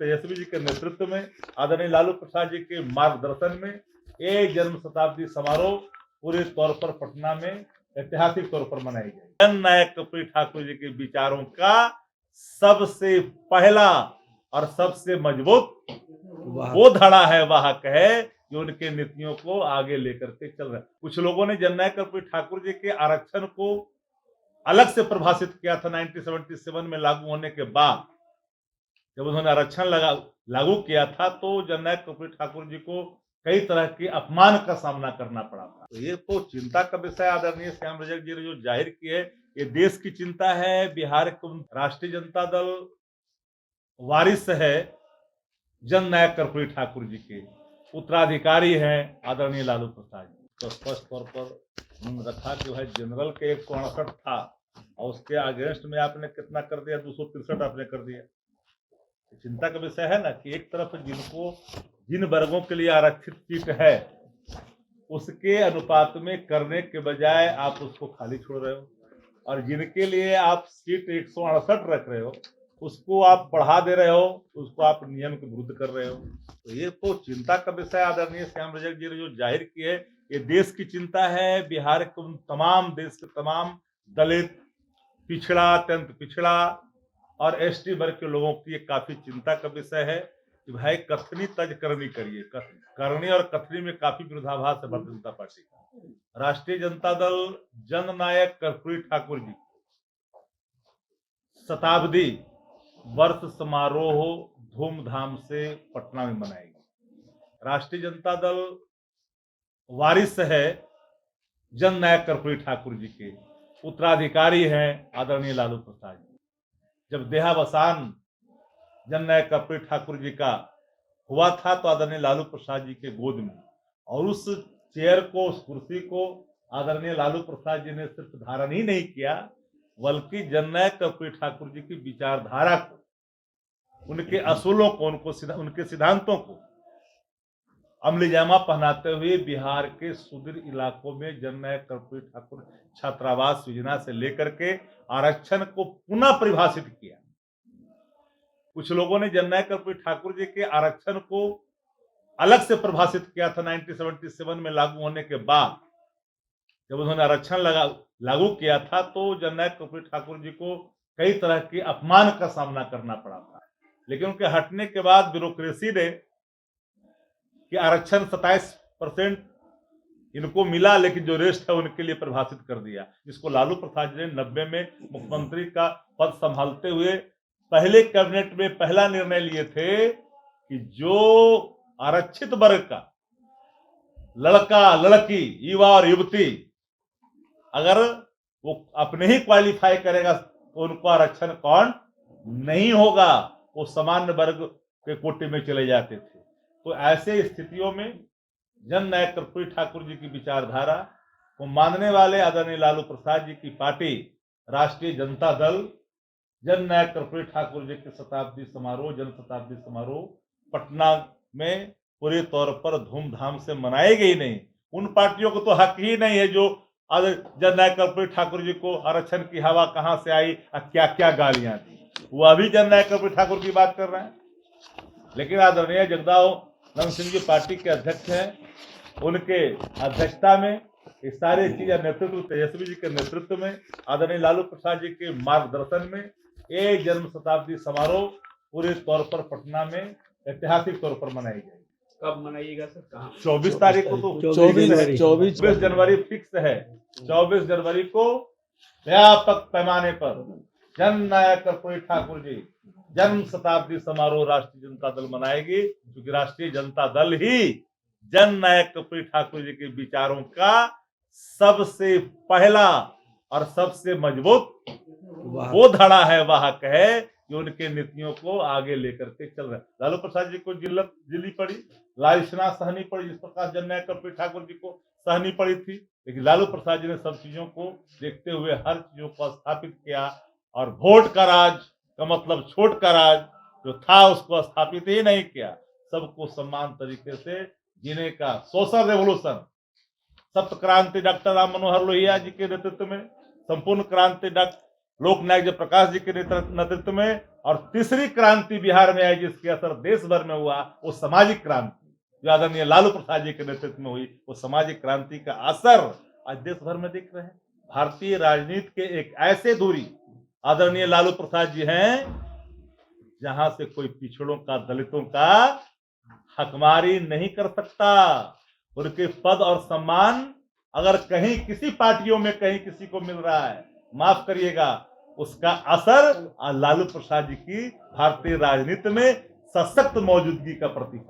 तेजस्वी जी के नेतृत्व में, आदरणीय लालू प्रसाद जी के मार्गदर्शन में ये जन्म शताब्दी समारोह पूरे तौर पर पटना में ऐतिहासिक तौर पर मनाई गई। जननायक कर्पूरी ठाकुर जी के विचारों का सबसे पहला और सबसे मजबूत वो धड़ा है, वाहक है जो उनके नीतियों को आगे लेकर के चल रहा है। कुछ लोगों ने जननायक कर्पूरी ठाकुर जी के आरक्षण को अलग से परिभाषित किया था 1977 में लागू होने के बाद। जब उन्होंने आरक्षण लागू किया था तो जननायक कर्पूरी ठाकुर जी को कई तरह के अपमान का सामना करना पड़ा था। तो ये तो चिंता का विषय आदरणीय श्याम रजक जी ने जो जाहिर किए, ये देश की चिंता है। बिहार राष्ट्रीय जनता दल वारिस है जननायक कर्पूरी ठाकुर जी के, उत्तराधिकारी हैं आदरणीय लालू प्रसाद जी। तो स्पष्ट तौर पर उन्होंने रखा कि भाई जनरल के 168 था और उसके अगेंस्ट में आपने कितना कर दिया, 263 आपने कर दिया। चिंता का विषय है ना कि एक तरफ जिन वर्गों के लिए आरक्षित सीट है उसके अनुपात में करने के बजाय आप उसको खाली छोड़ रहे हो, और जिनके लिए आप सीट 168 रख रहे हो उसको आप बढ़ा दे रहे हो, उसको आप नियम के विरुद्ध कर रहे हो। तो ये तो चिंता का विषय आदरणीय श्याम रजक जी ने जो जाहिर किए, ये देश की चिंता है। बिहार के तमाम, देश के तमाम दलित, पिछड़ा, अत्यंत पिछड़ा और एसटी वर्ग के लोगों की ये काफी चिंता का विषय है कि भाई कथनी तज करनी करिए। करनी और कथनी में काफी विरोधाभास है भारतीय जनता पार्टी का। राष्ट्रीय जनता दल जननायक कर्पूरी ठाकुर जी शताब्दी वर्ष समारोह धूमधाम से पटना में मनाएगी। राष्ट्रीय जनता दल वारिस है जननायक कर्पूरी ठाकुर जी के, उत्तराधिकारी हैं आदरणीय लालू प्रसाद जी। जब देहावसान जननायक कर्पूरी ठाकुर जी का हुआ था तो आदरणीय लालू प्रसाद जी के गोद में, और उस चेयर को, उस कुर्सी को आदरणीय लालू प्रसाद जी ने सिर्फ धारण ही नहीं किया बल्कि जननायक कर्पूरी ठाकुर जी की विचारधारा को, उनके असूलों को, उनके सिद्धांतों को अमलीजामा पहनाते हुए बिहार के सुदूर इलाकों में जननायक कर्पूरी ठाकुर छात्रावास योजना से लेकर के आरक्षण को पुनः परिभाषित किया। कुछ लोगों ने जननायक कर्पूरी ठाकुर जी के आरक्षण को अलग से परिभाषित किया था 1977 में लागू होने के बाद। जब उन्होंने आरक्षण लागू किया था तो जननायक कर्पूरी ठाकुर जी को कई तरह के अपमान का सामना करना पड़ा था, लेकिन उनके हटने के बाद ब्यूरोक्रेसी ने कि आरक्षण 27% इनको मिला, लेकिन जो रेस्ट है उनके लिए परिभाषित कर दिया, जिसको लालू प्रसाद जी ने 90 में मुख्यमंत्री का पद संभालते हुए पहले कैबिनेट में पहला निर्णय लिए थे कि जो आरक्षित वर्ग का लड़का, लड़की, युवा और युवती अगर वो अपने ही क्वालिफाई करेगा तो उनको आरक्षण कौन नहीं होगा, वो सामान्य वर्ग के कोटे में चले जाते थे। तो ऐसे स्थितियों में जननायक कर्पूरी ठाकुर जी की विचारधारा को मानने वाले आदरणीय लालू प्रसाद जी की पार्टी राष्ट्रीय जनता दल जननायक कर्पूरी ठाकुर जी के शताब्दी समारोह, जन शताब्दी समारोह पटना में पूरे तौर पर धूमधाम से मनाएगी ही नहीं। उन पार्टियों को तो हक ही नहीं है जो जननायक कर्पूरी ठाकुर जी को आरक्षण की हवा कहां से आई और क्या क्या गालियां दी, वो अभी जननायक कर्पूरी ठाकुर की बात कर रहे हैं। लेकिन आदरणीय जगदानंद सिंह जी पार्टी के अध्यक्ष हैं, उनके अध्यक्षता में ये सारे चीजें नेतृत्व, तेजस्वी जी के नेतृत्व में, आदरणीय लालू प्रसाद जी के मार्गदर्शन में ये जन्म शताब्दी समारोह पूरे तौर पर पटना में ऐतिहासिक तौर पर मनाई जाएगी। कब मनाइएगा सर, कहाँ? 24 तारीख को तो 24 जनवरी फिक्स है। 24 जनवरी को व्यापक पैमाने पर जननायक कर्पूरी ठाकुर जी जन्म शताब्दी समारोह राष्ट्रीय जनता दल मनाएगी, क्योंकि राष्ट्रीय जनता दल ही जननायक कर्पूरी ठाकुर जी के विचारों का सबसे पहला और सबसे मजबूत वो धड़ा है, वाहक है जो उनके नीतियों को आगे लेकर के चल रहा है। लालू प्रसाद जी को जिल्लत झेलनी पड़ी, लांछना सहनी पड़ी, जिस प्रकार जननायक कर्पूरी ठाकुर जी को सहनी पड़ी थी, लेकिन लालू प्रसाद जी ने सब चीजों को देखते हुए हर चीजों को स्थापित किया, और वोट का राज का मतलब छोट का राज जो था उसको स्थापित ही नहीं किया। सबको समान तरीके से जीने का सोशल रेवोल्यूशन, सप्त क्रांति डॉक्टर राम मनोहर लोहिया जी के नेतृत्व में, संपूर्ण क्रांति लोकनायक जयप्रकाश जी के नेतृत्व में, और तीसरी क्रांति बिहार में आई जिसके असर देश भर में हुआ, वो सामाजिक क्रांति जो आदरणीय लालू प्रसाद जी के नेतृत्व में हुई, वो सामाजिक क्रांति का असर आज देश भर में दिख रहे हैं। भारतीय राजनीति के एक ऐसे दूरी आदरणीय लालू प्रसाद जी हैं जहां से कोई पिछड़ों का, दलितों का हकमारी नहीं कर सकता। उनके पद और सम्मान अगर कहीं किसी पार्टियों में कहीं किसी को मिल रहा है, माफ करिएगा, उसका असर लालू प्रसाद जी की भारतीय राजनीति में सशक्त मौजूदगी का प्रतिफल